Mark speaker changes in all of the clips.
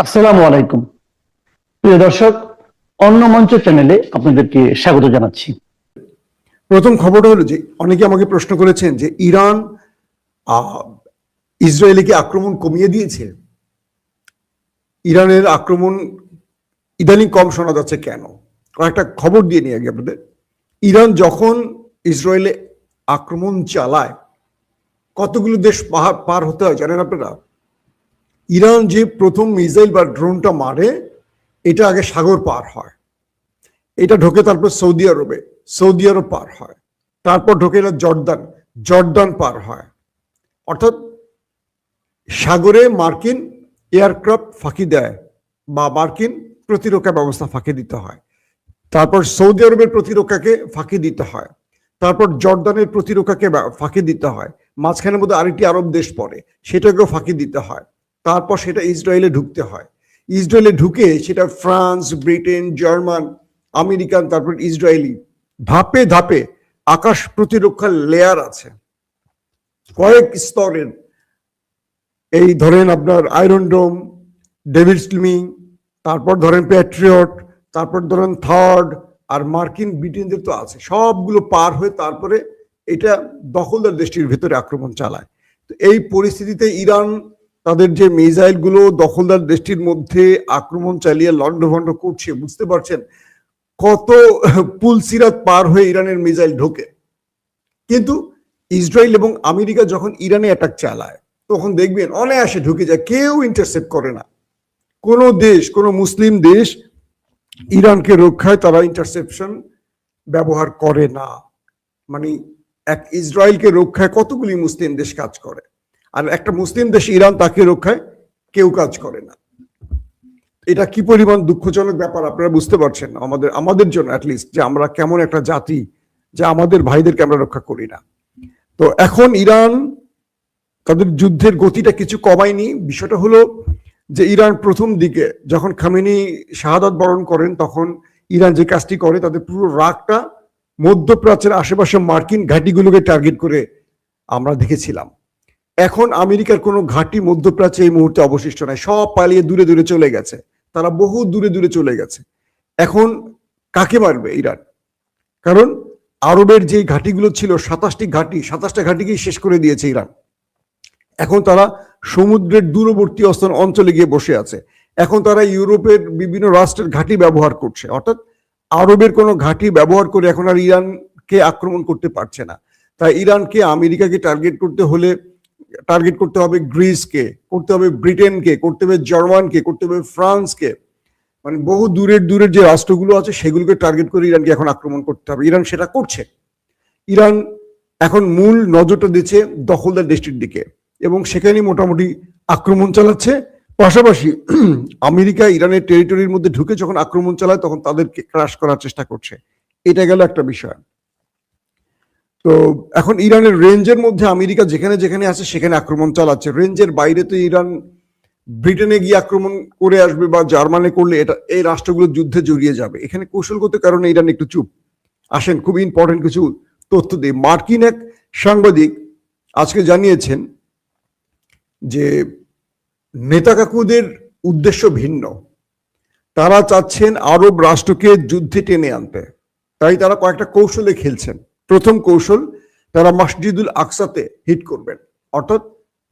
Speaker 1: আসসালামু আলাইকুম প্রিয় দর্শক, অন্য মঞ্চ চ্যানেলে আপনাদেরকে স্বাগত জানাচ্ছি।
Speaker 2: প্রথম খবরটা হলো যে অনেকে আমাকে প্রশ্ন করেছেন যে ইরান ইসরায়েলকে আক্রমণ কমিয়ে দিয়েছে। ইরানের আক্রমণ ইদানিং কম শোনা যাচ্ছে কেন? কয়েকটা খবর দিয়ে নিয়ে আগে আপনাদের। ইরান যখন ইসরায়েলে আক্রমণ চালায় কতগুলো দেশ পার হতে হয় জানেন আপনারা? ইরান যে প্রথম মিসাইল বা ড্রোনটা মারে এটা আগে সাগর পার হয়, এটা ঢোকে তারপর সৌদি আরব পার হয়, তারপর ঢোকে না জর্দান পার হয়। অর্থাৎ সাগরে মার্কিন এয়ারক্রাফট ফাঁকি দেয় বা মার্কিন প্রতিরক্ষা ব্যবস্থা ফাঁকি দিতে হয়, তারপর সৌদি আরবের প্রতিরক্ষাকে ফাঁকি দিতে হয়, তারপর জর্দানের প্রতিরক্ষাকে ফাঁকি দিতে হয়, মাঝখানের মধ্যে আরেকটি আরব দেশ পড়ে সেটাকেও ফাঁকি দিতে হয়, তারপর সেটা ইসরায়েলে ঢুকতে হয়। ইসরায়েলে ঢুকে সেটা ফ্রান্স, ব্রিটেন, জার্মান, আমেরিকান, তারপর ইসরায়েলি, ধাপে ধাপে আকাশ প্রতিরক্ষার লেয়ার আছে কয়েক স্তরের। এই ধরেন আপনার আয়রন ডোম, ডেভিড স্লিমিং, তারপর ধরেন প্যাট্রিয়ট, তারপর ধরেন থার্ড, আর মার্কিন ব্রিটেনদের তো আছে, সবগুলো পার হয়ে তারপরে এটা দখলদার দেশটির ভেতরে আক্রমণ চালায়। তো এই পরিস্থিতিতে ইরান তাদের যে মিসাইল গুলো দখলদার দেশটির মধ্যে আক্রমণ চালিয়ে লন্ডভন্ড করছে, বুঝতে পারছেন কত পুলসিরাত পার হয়ে ইরানের মিসাইল ঢোকে। কিন্তু ইসরায়েল এবং আমেরিকা যখন ইরানে অ্যাটাক চালায় তখন দেখবেন অনায়াসে ঢুকে যায়, কেউ ইন্টারসেপ্ট করে না। কোনো দেশ, কোনো মুসলিম দেশ ইরানকে রক্ষায় তারা ইন্টারসেপশন ব্যবহার করে না। মানে এক ইসরায়েলকে রক্ষায় কতগুলি মুসলিম দেশ কাজ করে, আর একটা মুসলিম দেশ ইরান তাকে রক্ষায় কেউ কাজ করে না। এটা কি পরিমাণ দুঃখজনক ব্যাপার আপনারা বুঝতে পারছেন আমাদের জন্য অ্যাটলিস্ট, যে আমরা কেমন একটা জাতি যে আমাদের ভাইদেরকে আমরা রক্ষা করি না। তো এখন ইরান তাদের যুদ্ধের গতিটা কিছু কমায়নি। বিষয়টা হলো যে ইরান প্রথম দিকে যখন খামেনি শাহাদাত বরণ করেন তখন ইরান যে কাজটি করে তাদের পুরো রাগটা মধ্যপ্রাচ্যের আশেপাশে মার্কিন ঘাঁটিগুলোকে টার্গেট করে আমরা দেখেছিলাম। এখন আমেরিকার কোনো ঘাঁটি মধ্যপ্রাচ্যে এই মুহূর্তে অবশিষ্ট নাই, সব পালিয়ে দূরে দূরে চলে গেছে, তারা বহু দূরে দূরে চলে গেছে। এখন কাকে মারবে ইরান? কারণ আরবের যে ঘাঁটিগুলো ছিল 27টা ঘাঁটিকেই শেষ করে দিয়েছে ইরান। এখন তারা সমুদ্রের দূরবর্তী অঞ্চলে গিয়ে বসে আছে। এখন তারা ইউরোপের বিভিন্ন রাষ্ট্রের ঘাঁটি ব্যবহার করছে, অর্থাৎ আরবের কোনো ঘাঁটি ব্যবহার করে এখন আর ইরানকে আক্রমণ করতে পারছে না। তাই ইরানকে আমেরিকাকে টার্গেট করতে হবে, গ্রিসকে করতে হবে, ব্রিটেনকে করতে হবে, জার্মানকে করতে হবে, ফ্রান্সকে, মানে বহু দূরের যে রাষ্ট্রগুলো আছে সেগুলোকে টার্গেট করে ইরানকে এখন আক্রমণ করতে হবে। ইরান সেটা করছে। ইরান এখন মূল নজরটা দিচ্ছে দখলদার দেশটির দিকে এবং সেখানেই মোটামুটি আক্রমণ চালাচ্ছে। পাশাপাশি আমেরিকা ইরানের টেরিটরির মধ্যে ঢুকে যখন আক্রমণ চালায় তখন তাদেরকে ক্রাশ করার চেষ্টা করছে। এটা গেল একটা বিষয়। তো এখন ইরানের রেঞ্জের মধ্যে আমেরিকা যেখানে যেখানে আছে সেখানে আক্রমণ চালাচ্ছে। রেঞ্জের বাইরে তো ইরান ব্রিটেনে গিয়ে আক্রমণ করে আসবে বা জার্মানে করলে এটা এই রাষ্ট্রগুলো যুদ্ধে জড়িয়ে যাবে। এখানে কৌশলগত কারণে ইরান একটু চুপ। আসেন খুব ইম্পর্টেন্ট কিছু তথ্য দিই। মার্কিন এক সাংবাদিক আজকে জানিয়েছেন যে নেতা কাকুদের উদ্দেশ্য ভিন্ন, তারা চাচ্ছেন আরব রাষ্ট্রকে যুদ্ধে টেনে আনতে, তাই তারা কয়েকটা কৌশলে খেলছেন। প্রথম কৌশল, তারা মসজিদুল আকসাতে হিট করবেন, অর্থাৎ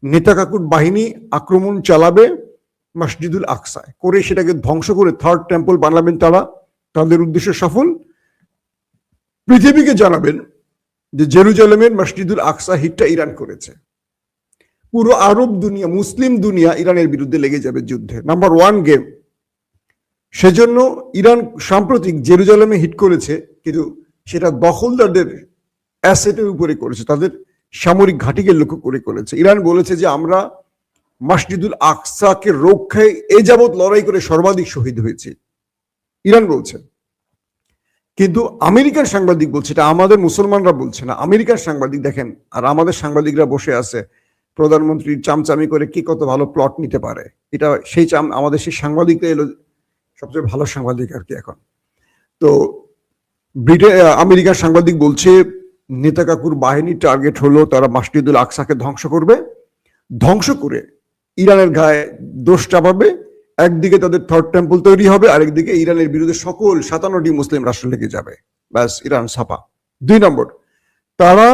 Speaker 2: নেতা কাকুর বাহিনী আক্রমণ চালাবে মসজিদুল আকসায়, করে সেটাকে ধ্বংস করে থার্ড টেম্পল বানাবেন। তারা তাদের উদ্দেশ্য সফল, পৃথিবীকে জানাবেন যে জেরুজালেমের মসজিদুল আকসা হিটটা ইরান করেছে। পুরো আরব দুনিয়া, মুসলিম দুনিয়া ইরানের বিরুদ্ধে লেগে যাবে যুদ্ধে। Number 1 game. সেজন্য ইরান সাম্প্রতিক জেরুজালেমে হিট করেছে, কিন্তু সেটা দখলদারদের অ্যাসেটের উপরে করেছে, তাদের সামরিক ঘাঁটিকে লক্ষ্য করে করেছে। ইরান বলেছে যে আমরা মসজিদুল আকসাকে রক্ষায় এ যাবৎ লড়াই করে সর্বাধিক শহীদ হয়েছে, ইরান বলছে। কিন্তু আমেরিকান সাংবাদিক বলছে, এটা আমাদের মুসলমানরা বলছে না, আমেরিকান সাংবাদিক দেখেন। আর আমাদের সাংবাদিকরা বসে আছে প্রধানমন্ত্রীর চামচামি করে কি কত ভালো প্লট নিতে পারে, এটা সেই আমাদের সেই সাংবাদিকরা এলো সবচেয়ে ভালো সাংবাদিক আর কি এখন। তো আমেরিকার সাংবাদিক বলছে নেতা কাকুর বাহিনীর টার্গেট হলো তারা মসজিদুল আকসাকে ধ্বংস করবে, ধ্বংস করে ইরানের গায়ে দোষ চাপাবে একদিকে তাদের থার্ড টেম্পল তৈরি হবে, আরেকদিকে ইরানের বিরুদ্ধে সকল 57টি মুসলিম রাষ্ট্র লেগে যাবে, ব্যাস ইরান ছাপা। 2 নম্বর, তারা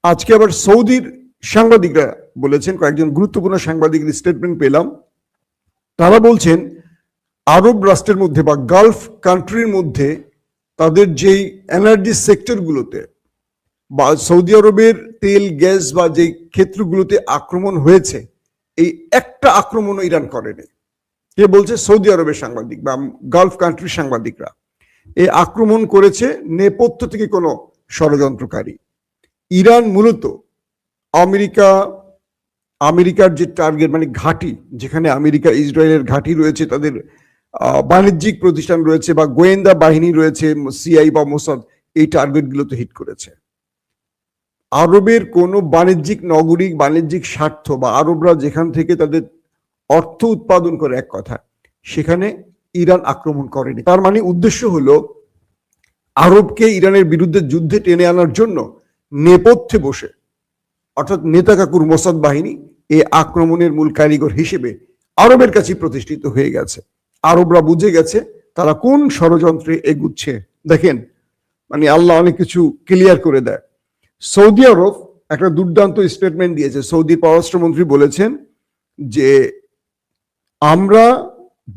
Speaker 2: আজকে আবার সৌদির সাংবাদিকরা বলেছেন, কয়েকজন গুরুত্বপূর্ণ সাংবাদিকের স্টেটমেন্ট পেলাম, তারা বলছেন আরব রাষ্ট্রের মধ্যে বা গালফ কান্ট্রির মধ্যে তাদের যেই এনার্জি সেক্টরগুলোতে বা সৌদি আরবের তেল গ্যাস বা যেই ক্ষেত্রগুলোতে আক্রমণ হয়েছে, এই একটা আক্রমণও ইরান করেনি। কে বলছে? সৌদি আরবের সাংবাদিক বা গালফ কান্ট্রির সাংবাদিকরা। এই আক্রমণ করেছে নেপথ্য থেকে কোনো ষড়যন্ত্রকারী। ইরান মূলত আমেরিকার যে টার্গেট, মানে ঘাঁটি, যেখানে আমেরিকা ইসরায়েলের ঘাঁটি রয়েছে, তাদের বাণিজ্যিক প্রতিষ্ঠান রয়েছে বা গোয়েন্দা বাহিনী রয়েছে, সিআই বা মোসাদ, এই টার্গেটগুলোতে হিট করেছে। আরবের কোনো বাণিজ্যিক নগরিক বাণিজ্যিক স্বার্থ বা আরবরা যেখান থেকে তাদের অর্থ উৎপাদন করে, এক কথা, সেখানে ইরান আক্রমণ করেনি। তার মানে উদ্দেশ্য হলো আরবকে ইরানের বিরুদ্ধে যুদ্ধে টেনে আনার জন্য নেপথ্যে বসে, অর্থাৎ নেতা কাকুর মোসাদ বাহিনী এই আক্রমণের মূল কারিগর হিসেবে আরবের কাছে প্রতিষ্ঠিত হয়ে গেছে। আরবরা বুঝে গেছে তারা কোন ষড়যন্ত্রে এগুচ্ছে। দেখেন, মানে আল্লাহ অনেক কিছু ক্লিয়ার করে দেয়। সৌদি আরব একটা দুর্দান্ত স্টেটমেন্ট দিয়েছে। সৌদি পররাষ্ট্রমন্ত্রী বলেছেন যে আমরা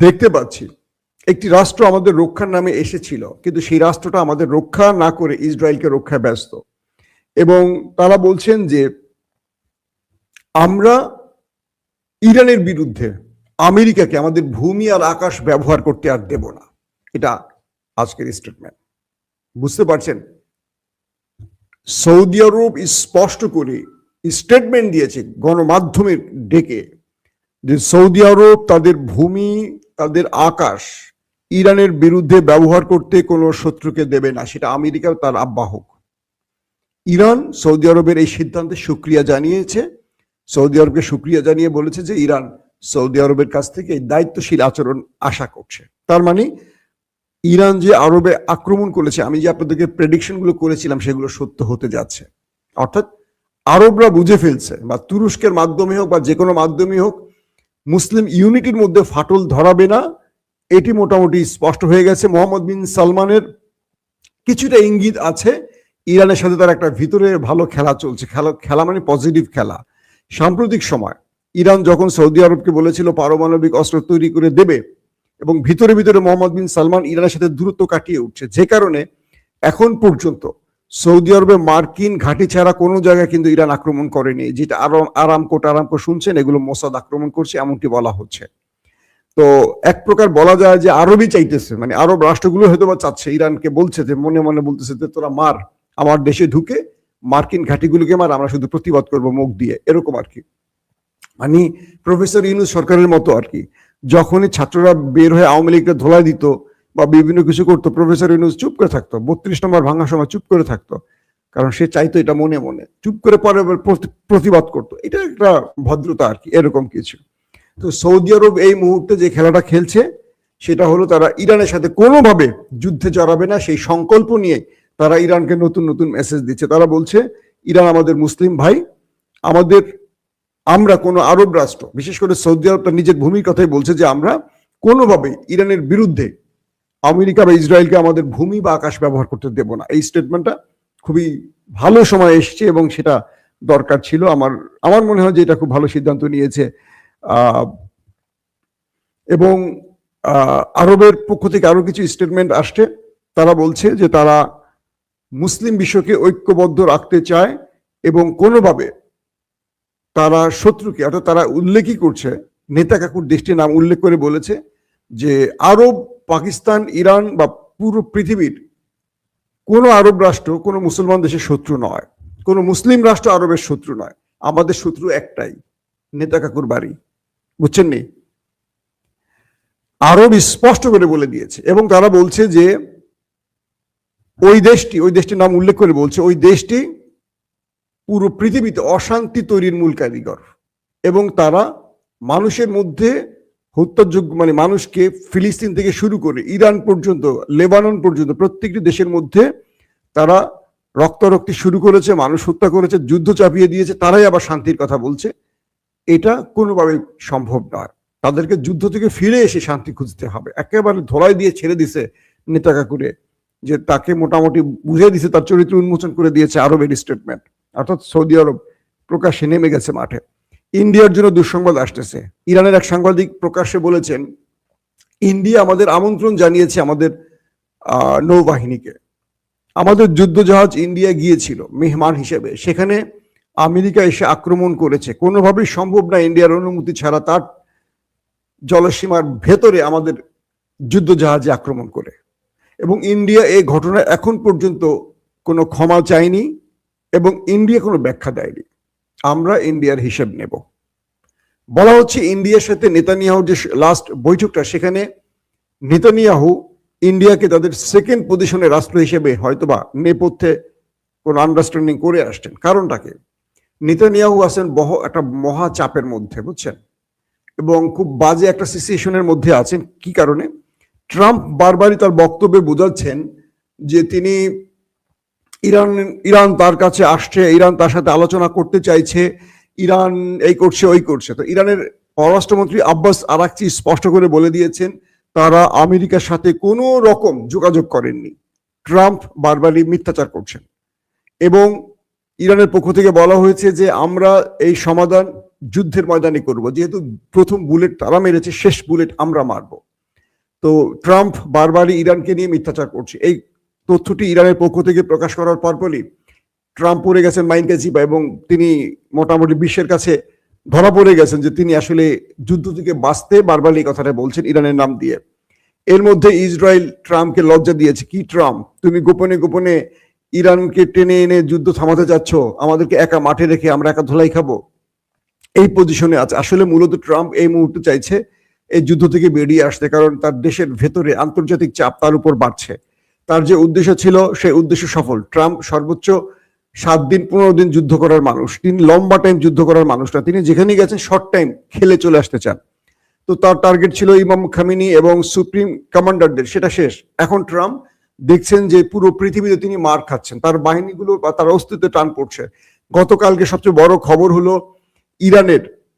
Speaker 2: দেখতে পাচ্ছি একটি রাষ্ট্র আমাদের রক্ষার নামে এসেছিল, কিন্তু সেই রাষ্ট্রটা আমাদের রক্ষা না করে ইসরায়েলকে রক্ষায় ব্যস্ত। এবং তারা বলছেন যে আমরা ইরানের বিরুদ্ধে আমেরিকাকে আমাদের ভূমি আর আকাশ ব্যবহার করতে আর দেব না। এটা আজকের স্টেটমেন্ট। বুঝতে পারছেন? সৌদি আরব স্পষ্ট করে স্টেটমেন্ট দিয়েছে গণমাধ্যমের ডেকে যে সৌদি আরব তাদের ভূমি, তাদের আকাশ ইরানের বিরুদ্ধে ব্যবহার করতে কোনো শত্রুকে দেবে না, সেটা আমেরিকা তার আহ্বায়ক। ইরান সৌদি আরবের এই সিদ্ধান্তে সুক্রিয়া জানিয়েছে। সৌদি আরবকে সুক্রিয়া জানিয়ে বলেছে যে ইরান সৌদি আরবের কাছ থেকে দায়িত্বশীল আচরণ আশা করছে। তার মানে ইরান যে আরবে আক্রমণ করেছে, আমি যে আপনাদেরকে প্রেডিকশন গুলো করেছিলাম, সেগুলো সত্য হতে যাচ্ছে। অর্থাৎ আরবরা বুঝে ফেলছে, বা তুরস্কের মাধ্যমে হোক বা যে কোনো মাধ্যমে হোক, মুসলিম ইউনিটির মধ্যে ফাটল ধরাবে না, এটি মোটামুটি স্পষ্ট হয়ে গেছে। মোহাম্মদ বিন সালমানের কিছুটা ইঙ্গিত আছে ইরানের সাথে তার একটা ভিতরে ভালো খেলা চলছে। খেলা মানে পজিটিভ খেলা। সাম্প্রতিক সময় ইরান যখন সৌদি আরবকে বলেছিল পারমাণবিক অস্ত্র তৈরি করে দেবে, এবং ভিতরে ভিতরে মোহাম্মদ বিন সালমান ইরানের সাথে দূরত্ব কাটিয়ে উঠছে, যে কারণে এখন পর্যন্ত সৌদি আরবে মার্কিন ঘাঁটি ছাড়া কোনো জায়গায় কিন্তু ইরান আক্রমণ করেনি। যেটা আরামকো শুনছেন, এগুলো মোসাদ আক্রমণ করছে এমনটি বলা হচ্ছে। তো এক প্রকার বলা যায় যে আরবই চাইতেছে, মানে আরব রাষ্ট্রগুলো হয়তো বা চাচ্ছে, ইরানকে বলছে যে মনে মনে বলতেছে যে তোরা মার, আমার দেশে ঢুকে মার্কিন ঘাঁটিগুলোকে মার, আমরা শুধু প্রতিবাদ করবো মুখ দিয়ে, এরকম আর কি। মানে প্রফেসর ইউনূস সরকারের মতো আর কি। যখনই ছাত্ররা বের হয়ে আওয়ামী লীগকে ধোলাই দিত বা বিভিন্ন কিছু করতো, প্রফেসর ইউনূস চুপ করে থাকতো, 32 নম্বর ভাঙার সময় চুপ করে থাকতো, কারণ সে চাইতো এটা মনে মনে, চুপ করে পরে প্রতিবাদ করতো। এটা একটা ভদ্রতা আর কি, এরকম কিছু। তো সৌদি আরব এই মুহূর্তে যে খেলাটা খেলছে, সেটা হলো তারা ইরানের সাথে কোনোভাবে যুদ্ধে জড়াবে না, সেই সংকল্প নিয়ে তারা ইরানকে নতুন নতুন মেসেজ দিচ্ছে। তারা বলছে ইরান আমাদের মুসলিম ভাই, আমরা কোনো আরব রাষ্ট্র, বিশেষ করে সৌদি আরব তার নিজের ভূমির কথাই বলছে যে আমরা কোনোভাবে ইরানের বিরুদ্ধে আমেরিকা বা ইসরায়েলকে আমাদের ভূমি বা আকাশ ব্যবহার করতে দেব না। এই স্টেটমেন্টটা খুবই ভালো সময় এসছে এবং সেটা দরকার ছিল। আমার মনে হয় যে এটা খুব ভালো সিদ্ধান্ত নিয়েছে। এবং আরবের পক্ষ থেকে আরো কিছু স্টেটমেন্ট আসছে। তারা বলছে যে তারা মুসলিম বিশ্বকে ঐক্যবদ্ধ রাখতে চায় এবং কোনোভাবে তারা শত্রুকে, অর্থাৎ তারা উল্লেখই করছে, নেতা কাকুর দেশটির নাম উল্লেখ করে বলেছে যে আরব, পাকিস্তান, ইরান বা পুরো পৃথিবীর কোনো আরব রাষ্ট্র কোনো মুসলমান দেশের শত্রু নয়, কোনো মুসলিম রাষ্ট্র আরবের শত্রু নয়, আমাদের শত্রু একটাই, নেতা কাকুর বাড়ি। বুঝছেন নি? আরব স্পষ্ট করে বলে দিয়েছে। এবং তারা বলছে যে ওই দেশটির নাম উল্লেখ করে বলছে ওই দেশটি পুরো পৃথিবীতে অশান্তি তৈরির মূল কারিগর, এবং তারা মানুষের মধ্যে হত্যাযোগ্য, মানে মানুষকে ফিলিস্তিন থেকে শুরু করে ইরান পর্যন্ত, লেবানন পর্যন্ত প্রত্যেকটি দেশের মধ্যে তারা রক্তারক্তি শুরু করেছে, মানুষ হত্যা করেছে, যুদ্ধ চাপিয়ে দিয়েছে। তারাই আবার শান্তির কথা বলছে। এটা কোনোভাবে সম্ভব নয়। তাদেরকে যুদ্ধ থেকে ফিরে এসে শান্তি খুঁজতে হবে। একেবারে ধোলাই দিয়ে ছেড়ে দিছে নেতাকা করে, যে তাকে মোটামুটি বুঝিয়ে দিছে, তার চরিত্র উন্মোচন করে দিয়েছে আরবের স্টেটমেন্ট, অর্থাৎ সৌদি আরব প্রকাশ্যে নেমে গেছে মাঠে। ইন্ডিয়ার জন্য দুঃসংবাদ আসতেছে। ইরানের এক সাংবাদিক প্রকাশ্যে বলেছেন, ইন্ডিয়া আমাদের আমন্ত্রণ জানিয়েছে আমাদের নৌবাহিনীকে। আমাদের যুদ্ধ জাহাজ ইন্ডিয়া গিয়েছিল মেহমান হিসেবে, সেখানে আমেরিকা এসে আক্রমণ করেছে। কোনোভাবেই সম্ভব না ইন্ডিয়ার অনুমতি ছাড়া তার জলসীমার ভেতরে আমাদের যুদ্ধ জাহাজে আক্রমণ করে। এবং ইন্ডিয়া এই ঘটনা এখন পর্যন্ত কোনো ক্ষমা চায়নি এবং ইন্ডিয়া কোনো ব্যাখ্যা দেয়নি। আমরা ইন্ডিয়ার হিসেব নেব। বলা হচ্ছে ইন্ডিয়ার সাথে নেতানিয়াহুর যে লাস্ট বৈঠকটা, সেখানে নেতানিয়াহু ইন্ডিয়াকে তাদের সেকেন্ড পজিশনে রাষ্ট্র হিসেবে হয়তোবা নেপথ্যে কোন আন্ডারস্ট্যান্ডিং করে আসছেন। কারণটাকে, নেতানিয়াহু আছেন একটা মহা চাপের মধ্যে, বুঝছেন, এবং খুব বাজে একটা সিচুয়েশনের মধ্যে আছেন। কি কারণে? ট্রাম্প বারবারই তার বক্তব্যে বোঝাচ্ছেন যে তিনি ইরান তার কাছে আসছে, ইরান তার সাথে আলোচনা করতে চাইছে, ইরান এই করছে ওই করছে। তো ইরানের পররাষ্ট্রমন্ত্রী আব্বাস আরাকচি স্পষ্ট করে বলে দিয়েছেন তারা আমেরিকার সাথে কোনো রকম যোগাযোগ করেননি। ট্রাম্প বারবারই মিথ্যাচার করছেন। এবং ইরানের পক্ষ থেকে বলা হয়েছে যে আমরা এই সমাধান যুদ্ধের ময়দানে করব, যেহেতু প্রথম বুলেট তারা মেরেছে, শেষ বুলেট আমরা মারব। তো ট্রাম্প বারবারই ইরানকে নিয়ে মিথ্যাচার করছে। এই তথ্যটি ইরানের পক্ষ থেকে প্রকাশ করার পরপরই ট্রাম্প পড়ে গেছেন মাইনকে চিপা, এবং তিনি মোটামুটি বিশ্বের কাছে ধরা পড়ে গেছেন যে তিনি আসলে যুদ্ধ থেকে বাঁচতে বারবার এই কথাটা বলছেন ইরানের নাম দিয়ে। এর মধ্যে ইসরায়েল ট্রাম্পকে লজ্জা দিয়েছে। কি ট্রাম্প, তুমি গোপনে গোপনে ইরানকে টেনে এনে যুদ্ধ থামাতে যাচ্ছ, আমাদেরকে একা মাঠে রেখে আমরা একা ধোলাই খাবো, এই পজিশনে আছে। আসলে মূলত ট্রাম্প এই মুহূর্তে চাইছে এই যুদ্ধ থেকে বেরিয়ে আসতে, কারণ তার দেশের ভেতরে আন্তর্জাতিক চাপ তার উপর বাড়ছে। তার যে উদ্দেশ্য ছিল সেই উদ্দেশ্য সফল। ট্রাম্প সর্বোচ্চ 7 দিন 15 দিন যুদ্ধ করার মানুষ, তিনি লম্বা টাইম যুদ্ধ করার মানুষ না। তিনি যেখানে গেছেন শর্ট টাইম খেলে চলে আসতে চান। তো তার টার্গেট ছিল ইমাম খামেনি এবং সুপ্রিম কমান্ডারদের, সেটা শেষ। এখন ট্রাম্প দেখছেন যে পুরো পৃথিবীতে তিনি মার খাচ্ছেন, তার বাহিনীগুলো বা তার অস্তিত্বে টান পড়ছে। গতকালকে সবচেয়ে বড় খবর হলো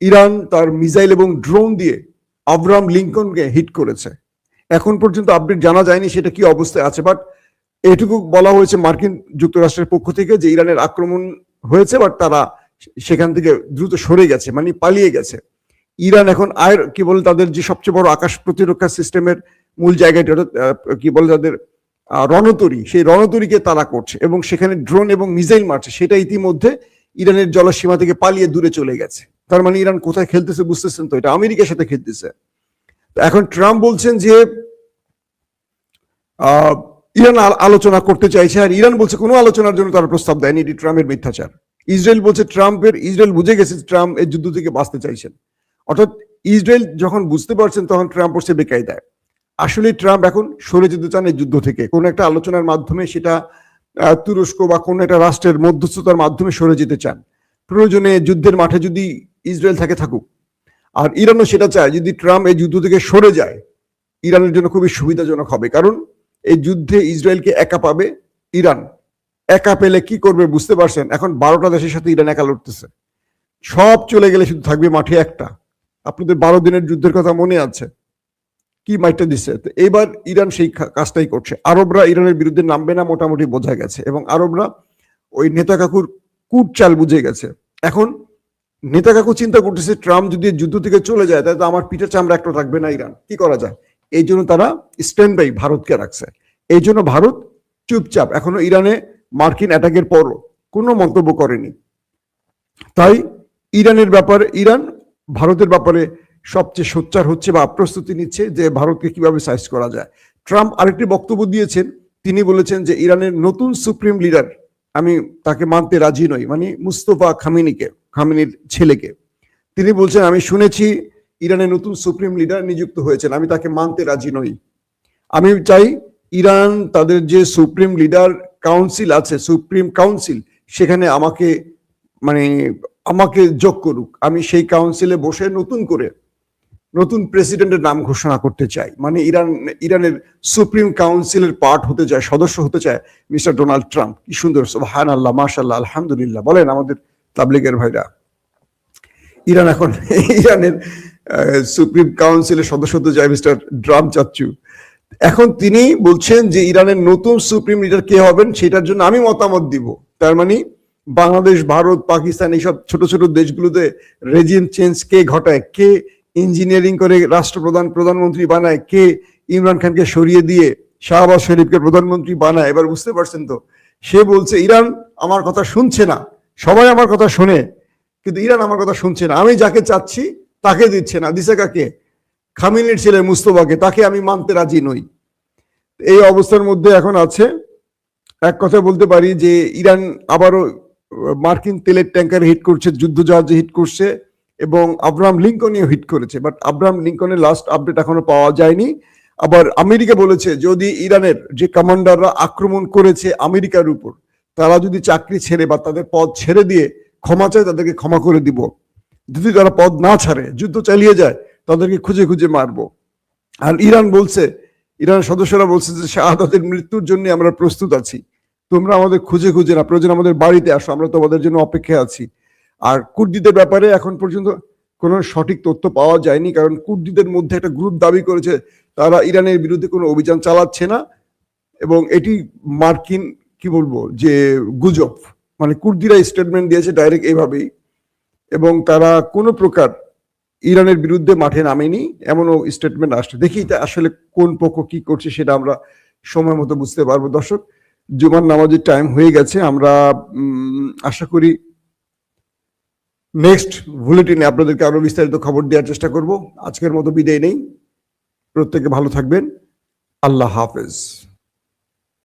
Speaker 2: ইরান তার মিসাইল এবং ড্রোন দিয়ে আব্রাহাম লিঙ্কনকে হিট করেছে। এখন পর্যন্ত আপডেট জানা যায়নি সেটা কি অবস্থায় আছে, বাট এটুকু বলা হয়েছে মার্কিন যুক্তরাষ্ট্রের পক্ষ থেকে যে ইরানের আক্রমণ হয়েছে, বাট তারা সেখান থেকে দ্রুত সরে গেছে, মানে পালিয়ে গেছে। ইরান এখন কি বলে তাদের যে সবচেয়ে বড় আকাশ প্রতিরক্ষা সিস্টেমের মূল জায়গাটি, কি বলে তাদের রণতরী, সেই রণতরীকে তারা করছে এবং সেখানে ড্রোন এবং মিসাইল মারছে। সেটা ইতিমধ্যে ইরানের জলসীমা থেকে পালিয়ে দূরে চলে গেছে। তার মানে ইরান কোথায় খেলতেছে বুঝতেছেন তো, এটা আমেরিকার সাথে খেলতেছে। এখন ট্রাম্প বলছেন যে ইরান আলোচনা করতে চাইছে, আর ইরান বলছে কোনো আলোচনার জন্য তারা প্রস্তাব দেয়নি, এটি ট্রাম্পের মিথ্যাচার। ইসরায়েল বলছে ইসরায়েল বুঝে গেছে ট্রাম্প এই যুদ্ধ থেকে বাঁচতে চাইছেন। অর্থাৎ ইসরায়েল যখন বুঝতে পারছেন তখন ট্রাম্প হচ্ছে বেকায়দায়। আসলে ট্রাম্প এখন সরে যেতে চান এই যুদ্ধ থেকে, কোনো একটা আলোচনার মাধ্যমে, সেটা তুরস্ক বা কোনো একটা রাষ্ট্রের মধ্যস্থতার মাধ্যমে সরে যেতে চান। প্রয়োজনে যুদ্ধের মাঠে যদি ইসরায়েল থাকুক। আর ইরানও সেটা চায়, যদি ট্রাম্প এই যুদ্ধ থেকে সরে যায় ইরানের জন্য খুবই সুবিধাজনক হবে। কারণ এই যুদ্ধে ইসরায়েলকে একা পাবে ইরান। একা পেলে কি করবে বুঝতে পারছেন। এখন 12টা দেশের সাথে ইরান একা লড়তেছে, সব চলে গেলে শুধু থাকবে মাঠে একটা। আপনাদের 12 দিনের যুদ্ধের কথা মনে আছে, কি মাইটা দিচ্ছে। তো এবার ইরান সেই কাজটাই করছে। আরবরা ইরানের বিরুদ্ধে নামবে না মোটামুটি বোঝা গেছে, এবং আরবরা ওই নেতা কাকুর কূট চাল বুঝে গেছে। এখন নেতা কাকু চিন্তা করতেছে ট্রাম্প যদি যুদ্ধ থেকে চলে যায় তাহলে তো আমার পিঠের চামড়া একটা রাখবে না ইরান, কি করা যায়। এই জন্য তারা স্ট্যান্ড বাই ভারতকে রাখছে। এই জন্য ভারত চুপচাপ এখনো ইরানে মার্কিন অ্যাটাকের পরও কোনো মন্তব্য করেনি। তাই ইরান ভারতের ব্যাপারে সবচেয়ে সোচ্চার হচ্ছে বা প্রস্তুতি নিচ্ছে যে ভারতকে কিভাবে সাইজ করা যায়। ট্রাম্প আরেকটি বক্তব্য দিয়েছেন, তিনি বলেছেন যে ইরানের নতুন সুপ্রিম লিডার, আমি তাকে মানতে রাজি নই, মানে মুস্তফা খামেনির ছেলেকে। তিনি বলছেন আমি শুনেছি ইরানের নতুন সুপ্রিম লিডার নিযুক্ত হয়েছেন, আমি তাকে মানতে রাজি নই। আমি চাই ইরান তাদের যে সুপ্রিম লিডার কাউন্সিল আছে, সুপ্রিম কাউন্সিল, সেখানে আমাকে যোগ করুক। আমি সেই কাউন্সিলে বসে নতুন প্রেসিডেন্টের নাম ঘোষণা করতে চাই। মানে ইরানের সুপ্রিম কাউন্সিলের পার্ট হতে চায়, সদস্য হতে চায় মিস্টার ডোনাল্ড ট্রাম্প। কি সুন্দর, সুবহানাল্লাহ, মাশাআল্লাহ, আলহামদুলিল্লাহ বলেন আমাদের তাবলিগের ভাইরা। ইরানের সুপ্রিম কাউন্সিলের সদস্য হতে যায় মিস্টার ড্রাম চাচ্চু। এখন তিনি বলছেন যে ইরানের নতুন সুপ্রিম লিডার কে হবেন সেটার জন্য আমি মতামত দিব। তার মানে বাংলাদেশ, ভারত, পাকিস্তান এইসব ছোট ছোট দেশগুলোতে রেজিম চেঞ্জ কে ঘটায়, কে ইঞ্জিনিয়ারিং করে রাষ্ট্রপ্রধান প্রধানমন্ত্রী বানায়, কে ইমরান খানকে সরিয়ে দিয়ে শাহবাজ শরীফকে প্রধানমন্ত্রী বানায়, এবার বুঝতে পারছেন তো? সে বলছে ইরান আমার কথা শুনছে না, সবাই আমার কথা শোনে কিন্তু ইরান আমার কথা শুনছে না, আমি যাকে চাচ্ছি তাকে দিচ্ছে না। দিছে কাকে? খামেনির ছেলে মুস্তফাকে, তাকে আমি মানতে রাজি নই। এই অবস্থার মধ্যে এখন আছে। এক কথা বলতে পারি যে ইরান আবারও মার্কিন তেলের ট্যাঙ্কার হিট করছে, যুদ্ধ জাহাজে হিট করছে এবং আব্রাহাম লিঙ্কনও হিট করেছে, বাট আব্রাহাম লিঙ্কনের লাস্ট আপডেট এখনো পাওয়া যায়নি। আবার আমেরিকা বলেছে যদি ইরানের যে কমান্ডাররা আক্রমণ করেছে আমেরিকার উপর, তারা যদি চাকরি ছেড়ে বা তাদের পদ ছেড়ে দিয়ে ক্ষমা চায় তাদেরকে ক্ষমা করে দিব, যদি তারা পদ না ছাড়ে যুদ্ধ চালিয়ে যায় তাদেরকে খুঁজে খুঁজে মারবো। আর ইরান বলছে, ইরানের সদস্যরা বলছে যে শাহাদাতের মৃত্যুর জন্য আমরা প্রস্তুত আছি, তোমরা আমাদের খুঁজে খুঁজে না, প্রয়োজন আমাদের বাড়িতে আসো, আমরা তোমাদের জন্য অপেক্ষায় আছি। আর কুর্দিদের ব্যাপারে এখন পর্যন্ত কোনো সঠিক তথ্য পাওয়া যায়নি, কারণ কুর্দিদের মধ্যে একটা গ্রুপ দাবি করেছে তারা ইরানের বিরুদ্ধে কোনো অভিযান চালাচ্ছে না, এবং এটি মার্কিন কি বলবো যে গুজব, মানে কুর্দিরা স্টেটমেন্ট দিয়েছে ডাইরেক্ট এইভাবেই, এবং তারা কোনো প্রকার ইরানের বিরুদ্ধে মাঠে নামেনি এমনও স্টেটমেন্ট আসছে। দেখি এটা আসলে কোন পক্ষ কি করছে সেটা আমরা সময় মতো বুঝতে পারবো। দর্শক, জুমার নামাজের টাইম হয়ে গেছে, আমরা আশা করি নেক্সট বুলেটিনে আপনাদেরকে আরো বিস্তারিত খবর দেওয়ার চেষ্টা করব। আজকের মতো বিদায় নেই, প্রত্যেকে ভালো থাকবেন, আল্লাহ হাফেজ।